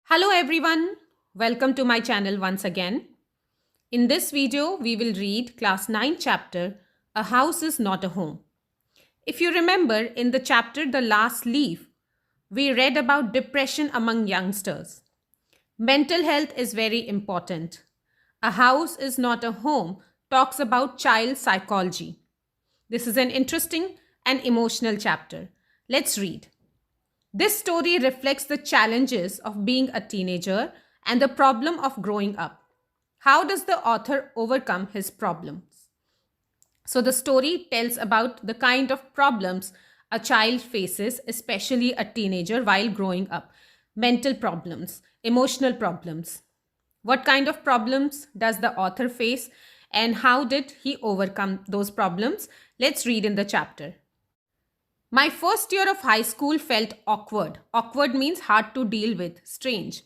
Hello everyone, welcome to my channel once again. In this video, we will read class 9 chapter, A House is Not a Home. If you remember, in the chapter The Last Leaf, we read about depression among youngsters. Mental health is very important. A House is Not a Home talks about child psychology. This is an interesting and emotional chapter. Let's read. This story reflects the challenges of being a teenager and the problem of growing up. How does the author overcome his problems? So, the story tells about the kind of problems a child faces, especially a teenager, while growing up. Mental problems, emotional problems. What kind of problems does the author face, and how did he overcome those problems? Let's read in the chapter. My first year of high school felt awkward. Awkward means hard to deal with, strange.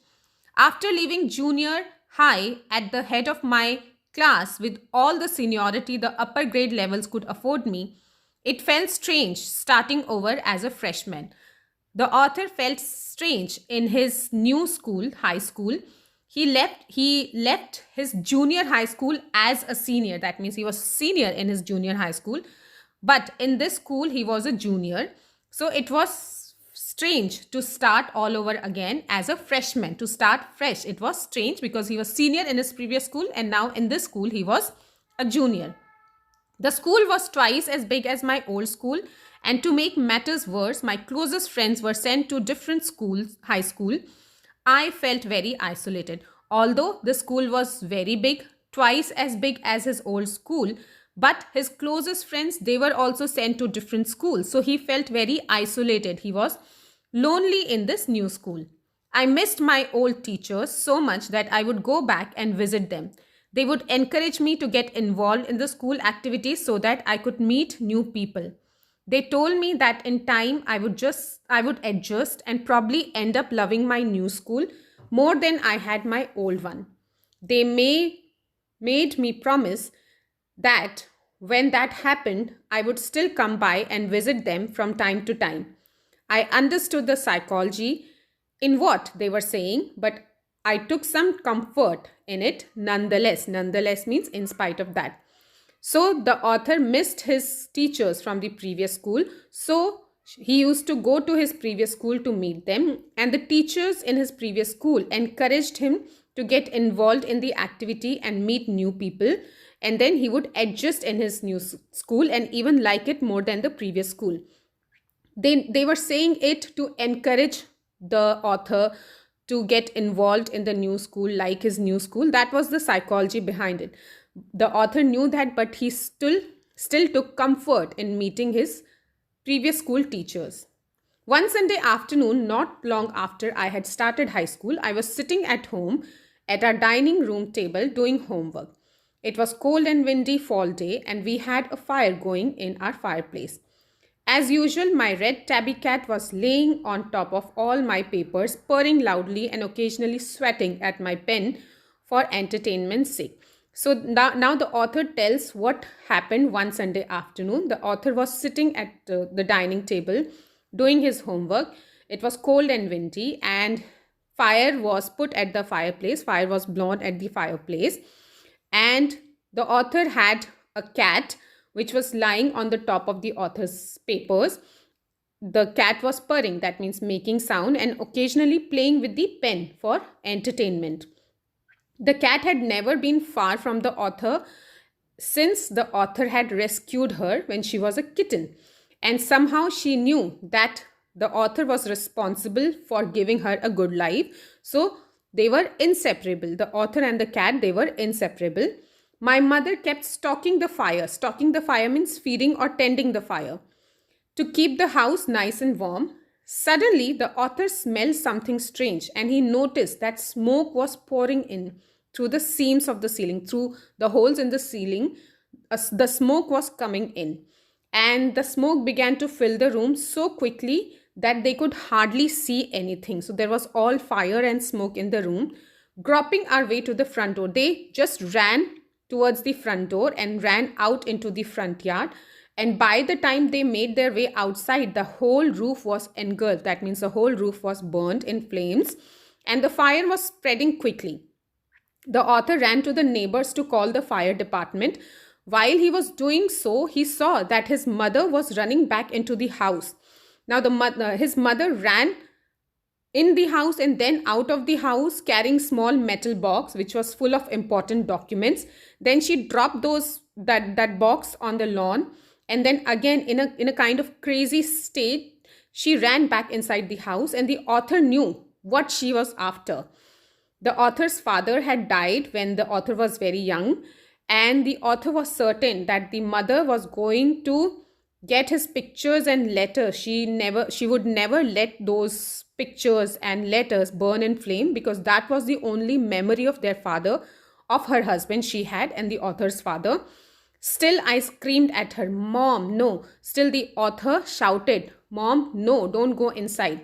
After leaving junior high at the head of my class with all the seniority the upper grade levels could afford me, it felt strange starting over as a freshman. The author felt strange in his new school, high school. He left his junior high school as a senior. That means he was senior in his junior high school, but in this school he was a junior. So it was strange to start all over again as a freshman, to start fresh. It was strange because he was senior in his previous school and now in this school he was a junior. The school was twice as big as my old school, and to make matters worse, my closest friends were sent to different schools, high school. I felt very isolated. Although the school was very big, twice as big as his old school, but his closest friends, they were also sent to different schools. So he felt very isolated. He was lonely in this new school. I missed my old teachers so much that I would go back and visit them. They would encourage me to get involved in the school activities so that I could meet new people. They told me that in time I would adjust and probably end up loving my new school more than I had my old one. They made me promise that when that happened, I would still come by and visit them from time to time. I understood the psychology in what they were saying, but I took some comfort in it nonetheless. Nonetheless means in spite of that. So the author missed his teachers from the previous school. So he used to go to his previous school to meet them, and the teachers in his previous school encouraged him to get involved in the activity and meet new people. And then he would adjust in his new school and even like it more than the previous school. They were saying it to encourage the author to get involved in the new school, like his new school. That was the psychology behind it. The author knew that, but he still took comfort in meeting his previous school teachers. One Sunday afternoon, not long after I had started high school, I was sitting at home at our dining room table doing homework. It was cold and windy fall day, and we had a fire going in our fireplace. As usual, my red tabby cat was laying on top of all my papers, purring loudly and occasionally sweating at my pen for entertainment's sake. So now the author tells what happened one Sunday afternoon. The author was sitting at the dining table doing his homework. It was cold and windy, and fire was put at the fireplace. Fire was blown at the fireplace, and the author had a cat which was lying on the top of the author's papers. The cat was purring, that means making sound, and occasionally playing with the pen for entertainment. The cat had never been far from the author since the author had rescued her when she was a kitten. And somehow she knew that the author was responsible for giving her a good life. So they were inseparable. The author and the cat, they were inseparable. My mother kept stalking the fire. Stalking the fire means feeding or tending the fire to keep the house nice and warm. Suddenly, the author smelled something strange, and he noticed that smoke was pouring in through the seams of the ceiling, through the holes in the ceiling. The smoke was coming in, and the smoke began to fill the room so quickly that they could hardly see anything. So there was all fire and smoke in the room. Groping our way to the front door, they just ran towards the front door and ran out into the front yard. And by the time they made their way outside, the whole roof was engulfed. That means the whole roof was burned in flames. and the fire was spreading quickly. The author ran to the neighbors to call the fire department. While he was doing so, he saw that his mother was running back into the house. Now, his mother ran in the house and then out of the house carrying small metal box which was full of important documents. Then she dropped that box on the lawn, and then again in a kind of crazy state she ran back inside the house, and the author knew what she was after. The author's father had died when the author was very young, and the author was certain that the mother was going to get his pictures and letters. She would never let those pictures and letters burn in flame, because that was the only memory of their father, of her husband she had, and the author's father. Still, I screamed at her, "Mom, no." Still, the author shouted, "Mom, no, don't go inside."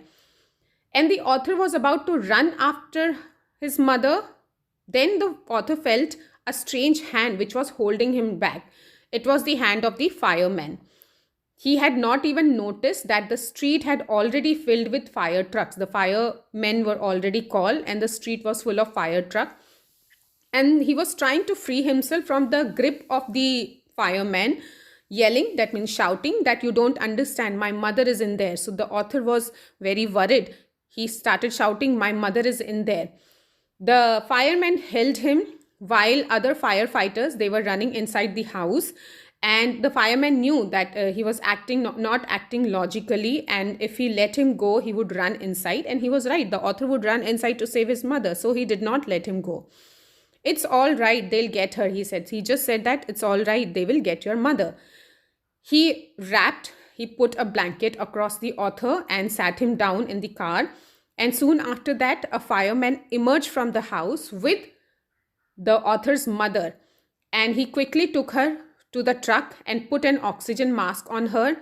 And the author was about to run after his mother. Then the author felt a strange hand which was holding him back. It was the hand of the fireman. He had not even noticed that the street had already filled with fire trucks. The firemen were already called and the street was full of fire trucks. And he was trying to free himself from the grip of the fireman, yelling, that means shouting, that you don't understand, my mother is in there. So the author was very worried. He started shouting, "My mother is in there." The fireman held him while other firefighters, they were running inside the house, and the fireman knew that he was acting not acting logically, and if he let him go he would run inside, and he was right, the author would run inside to save his mother, so he did not let him go. "It's all right, they'll get her," he said. He just said that it's all right, they will get your mother. He put a blanket across the author and sat him down in the car. And soon after that, a fireman emerged from the house with the author's mother. And he quickly took her to the truck and put an oxygen mask on her.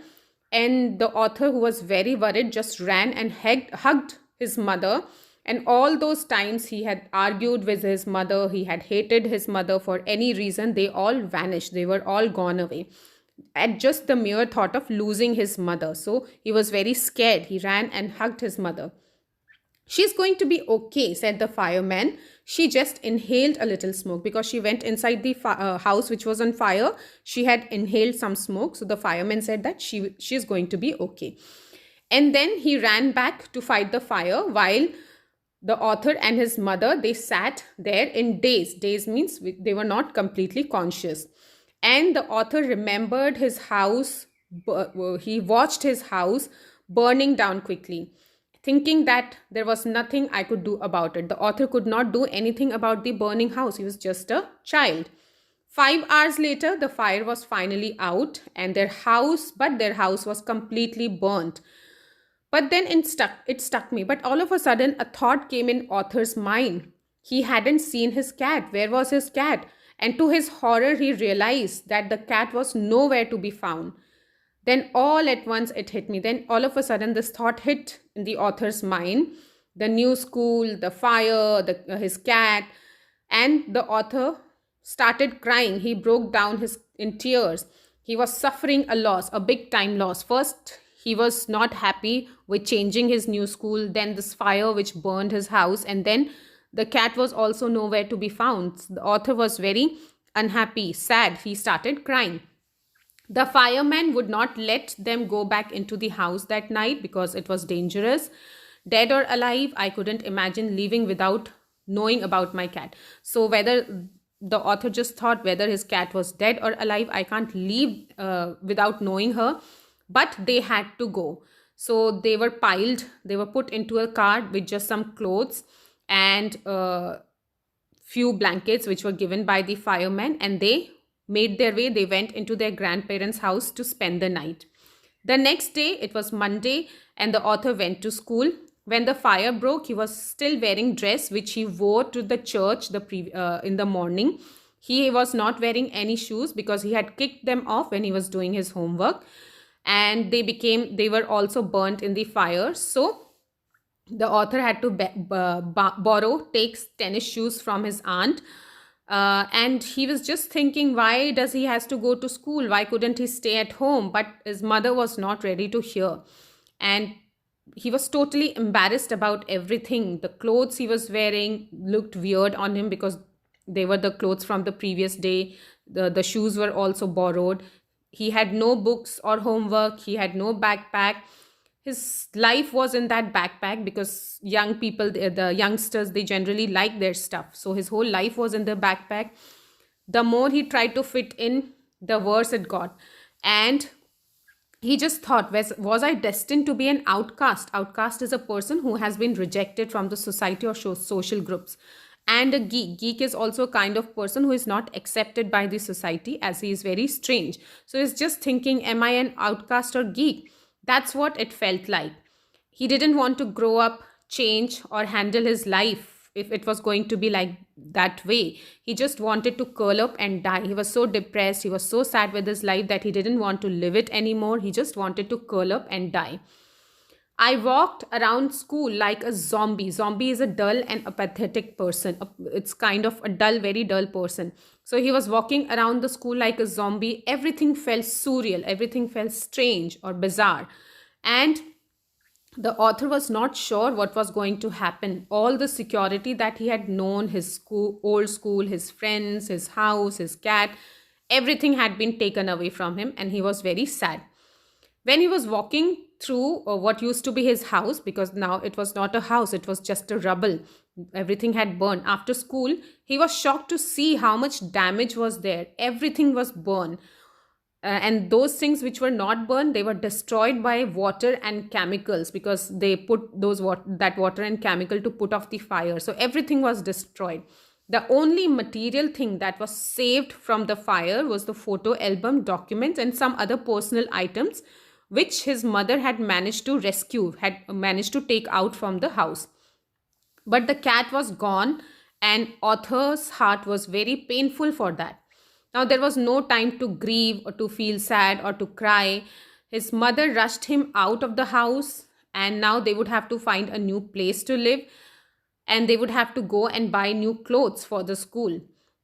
And the author, who was very worried, just ran and hugged his mother. And all those times he had argued with his mother, he had hated his mother for any reason, they all vanished. They were all gone away at just the mere thought of losing his mother. So he was very scared. He ran and hugged his mother. "She's going to be okay," said the fireman. "She just inhaled a little smoke," because she went inside the house which was on fire. She had inhaled some smoke. So the fireman said that she's going to be okay. And then he ran back to fight the fire, while the author and his mother, they sat there in daze. Daze means they were not completely conscious. And the author remembered his house. He watched his house burning down quickly, thinking that there was nothing I could do about it. The author could not do anything about the burning house. He was just a child. 5 hours later, the fire was finally out, and their house was completely burnt. But then it stuck me. But all of a sudden, a thought came in author's mind. He hadn't seen his cat. Where was his cat? And to his horror, he realized that the cat was nowhere to be found. Then all at once it hit me. Then all of a sudden this thought hit in the author's mind. The new school, the fire, his cat. And the author started crying. He broke down in tears. He was suffering a loss, a big time loss. First, he was not happy with changing his new school. Then this fire which burned his house. And then the cat was also nowhere to be found. The author was very unhappy, sad. He started crying. The fireman would not let them go back into the house that night because it was dangerous. Dead or alive, I couldn't imagine leaving without knowing about my cat. So whether the author just thought whether his cat was dead or alive, I can't leave without knowing her. But they had to go. So they were put into a car with just some clothes and few blankets which were given by the fireman, and they made their way. They went into their grandparents' house to spend the night. The next day, it was Monday, and the author went to school. When the fire broke, he was still wearing dress which he wore to the church in the morning. He was not wearing any shoes because he had kicked them off when he was doing his homework, and they were also burnt in the fire. So the author had to take tennis shoes from his aunt. And he was just thinking, why does he has to go to school? Why couldn't he stay at home? But his mother was not ready to hear. And he was totally embarrassed about everything. The clothes he was wearing looked weird on him because they were the clothes from the previous day. The shoes were also borrowed. He had no books or homework. He had no backpack. His life was in that backpack because young people, the youngsters, they generally like their stuff. So his whole life was in the backpack. The more he tried to fit in, the worse it got. And he just thought, was I destined to be an outcast? Outcast is a person who has been rejected from the society or social groups. And a geek is also a kind of person who is not accepted by the society, as he is very strange. So he's just thinking, am I an outcast or geek? That's what it felt like. He didn't want to grow up, change, or handle his life if it was going to be like that way. He just wanted to curl up and die. He was so depressed, he was so sad with his life that he didn't want to live it anymore. He just wanted to curl up and die. I walked around school like a zombie. Zombie is a dull and apathetic person. It's kind of a dull, very dull person. So he was walking around the school like a zombie. Everything felt surreal, everything felt strange or bizarre. And the author was not sure what was going to happen. All the security that he had known, his school, old school, his friends, his house, his cat, everything had been taken away from him, and he was very sad. When he was walking through what used to be his house, because now it was not a house, it was just a rubble, everything had burned. After school, he was shocked to see how much damage was there. Everything was burned. And those things which were not burned, they were destroyed by water and chemicals, because they put that water and chemical to put off the fire. So everything was destroyed. The only material thing that was saved from the fire was the photo album, documents, and some other personal items which his mother had managed to rescue, had managed to take out from the house. But the cat was gone, and author's heart was very painful for that. Now there was no time to grieve or to feel sad or to cry. His mother rushed him out of the house, and now they would have to find a new place to live, and they would have to go and buy new clothes for the school.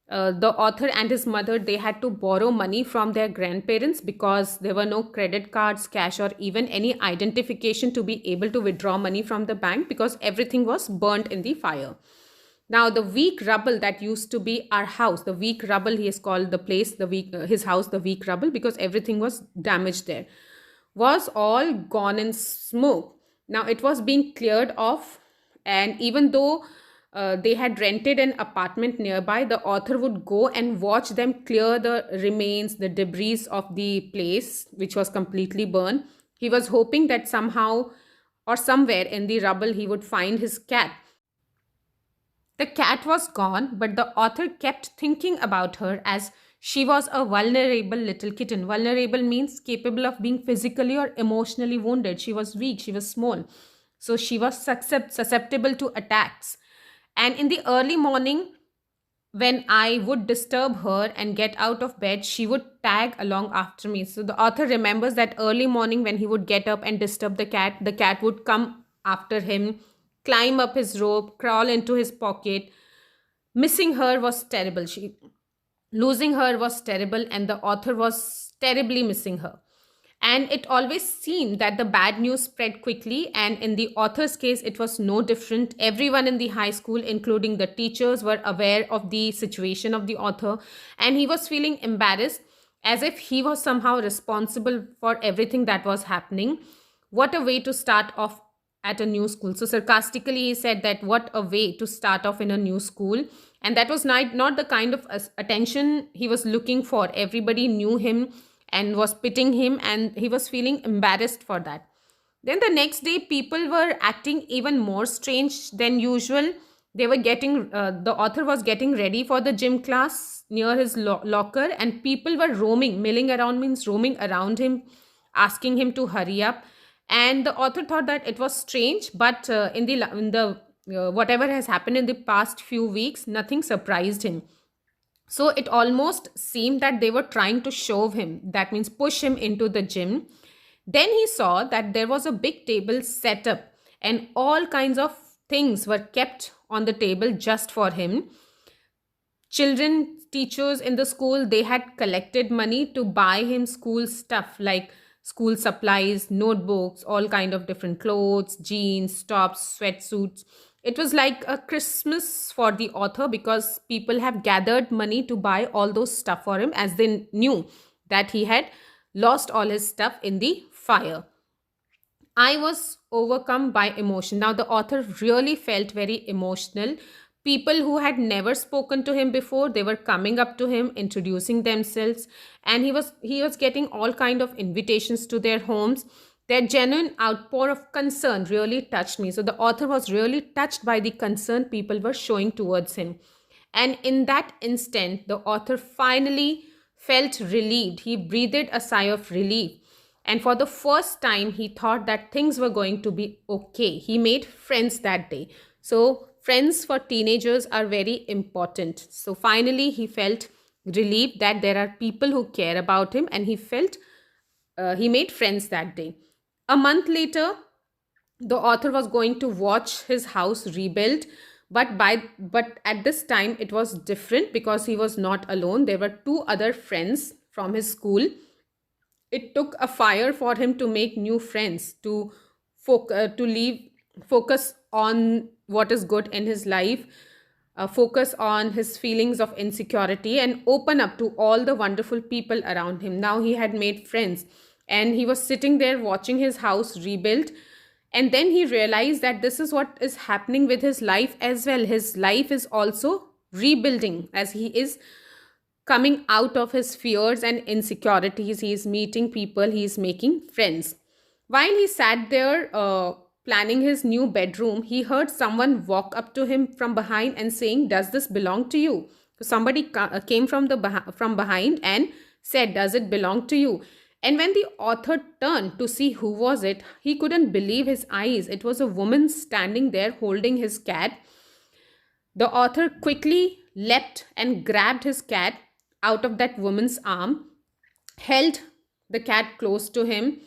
The author and his mother, they had to borrow money from their grandparents because there were no credit cards, cash, or even any identification to be able to withdraw money from the bank, because everything was burnt in the fire. Now the weak rubble that used to be our house, the weak rubble, he has called the place, his house, the weak rubble, because everything was damaged there, was all gone in smoke. Now it was being cleared off, and even though they had rented an apartment nearby, the author would go and watch them clear the remains, the debris of the place, which was completely burned. He was hoping that somehow or somewhere in the rubble he would find his cat. The cat was gone, but the author kept thinking about her as she was a vulnerable little kitten. Vulnerable means capable of being physically or emotionally wounded. She was weak, she was small. So she was susceptible to attacks. And in the early morning, when I would disturb her and get out of bed, she would tag along after me. So the author remembers that early morning when he would get up and disturb the cat would come after him, climb up his rope, crawl into his pocket. Missing her was terrible. Losing her was terrible, and the author was terribly missing her. And it always seemed that the bad news spread quickly, and in the author's case, it was no different. Everyone in the high school, including the teachers, were aware of the situation of the author, and he was feeling embarrassed, as if he was somehow responsible for everything that was happening. What a way to start off at a new school. So sarcastically he said that what a way to start off in a new school, and that was not the kind of attention he was looking for. Everybody knew him and was pitying him, and he was feeling embarrassed for that. Then the next day, people were acting even more strange than usual. They were the author was getting ready for the gym class near his locker, and people were milling around, means roaming around him, asking him to hurry up. And the author thought that it was strange, but in the whatever has happened in the past few weeks, nothing surprised him. So it almost seemed that they were trying to shove him, that means push him into the gym. Then he saw that there was a big table set up, and all kinds of things were kept on the table just for him. Children, teachers in the school, they had collected money to buy him school stuff like school supplies, notebooks, all kind of different clothes, jeans, tops, sweatsuits. It was like a Christmas for the author because people have gathered money to buy all those stuff for him, as they knew that he had lost all his stuff in the fire. I was overcome by emotion. Now, the author really felt very emotional. People who had never spoken to him before, they were coming up to him, introducing themselves, and he was getting all kind of invitations to their homes. Their genuine outpour of concern really touched me. So the author was really touched by the concern people were showing towards him. And in that instant, the author finally felt relieved. He breathed a sigh of relief. And for the first time, he thought that things were going to be okay. He made friends that day. So, friends for teenagers are very important. So, finally, he felt relieved that there are people who care about him, and he made friends that day. A month later, the author was going to watch his house rebuilt, but at this time it was different because he was not alone. There were two other friends from his school. It took a fire for him to make new friends, to leave focus on what is good in his life, focus on his feelings of insecurity, and open up to all the wonderful people around him. Now he had made friends, and he was sitting there watching his house rebuilt. And then he realized that this is what is happening with his life as well. His life is also rebuilding as he is coming out of his fears and insecurities. He is meeting people, he is making friends. While he sat there planning his new bedroom, he heard someone walk up to him from behind and saying, "Does this belong to you?" So somebody came from behind and said, "Does it belong to you?" And when the author turned to see who was it, he couldn't believe his eyes. It was a woman standing there holding his cat. The author quickly leapt and grabbed his cat out of that woman's arm, held the cat close to him,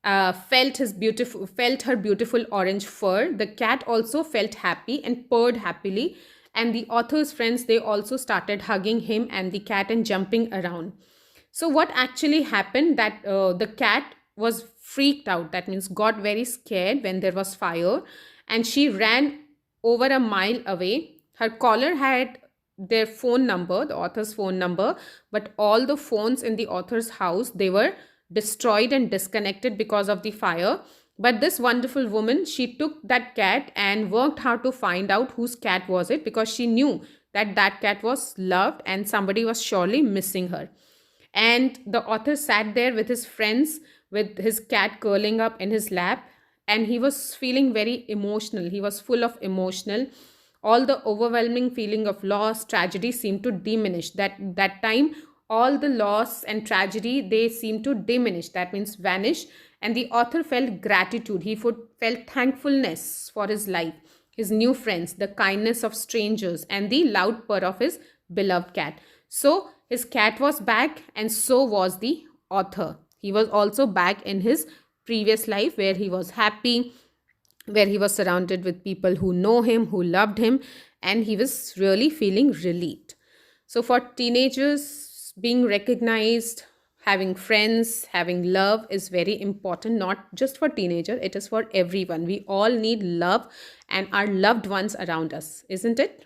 felt her beautiful orange fur. The cat also felt happy and purred happily, and the author's friends, they also started hugging him and the cat and jumping around. So what actually happened, that the cat was freaked out, that means got very scared when there was fire, and she ran over a mile away. Her caller had their phone number, the author's phone number, but all the phones in the author's house, they were destroyed and disconnected because of the fire. But this wonderful woman, she took that cat and worked hard to find out whose cat was it, because she knew that that cat was loved and somebody was surely missing her. And the author sat there with his friends, with his cat curling up in his lap, and he was feeling very emotional. He was full of emotional. All the overwhelming feeling of loss, tragedy seemed to diminish. That time, all the loss and tragedy, they seemed to diminish. That means vanish. And the author felt gratitude. He felt thankfulness for his life, his new friends, the kindness of strangers, and the loud purr of his beloved cat. So his cat was back, and so was the author. He was also back in his previous life, where he was happy, where he was surrounded with people who know him, who loved him, and he was really feeling relieved. So for teenagers, being recognized, having friends, having love is very important, not just for teenager, it is for everyone. We all need love and our loved ones around us, isn't it?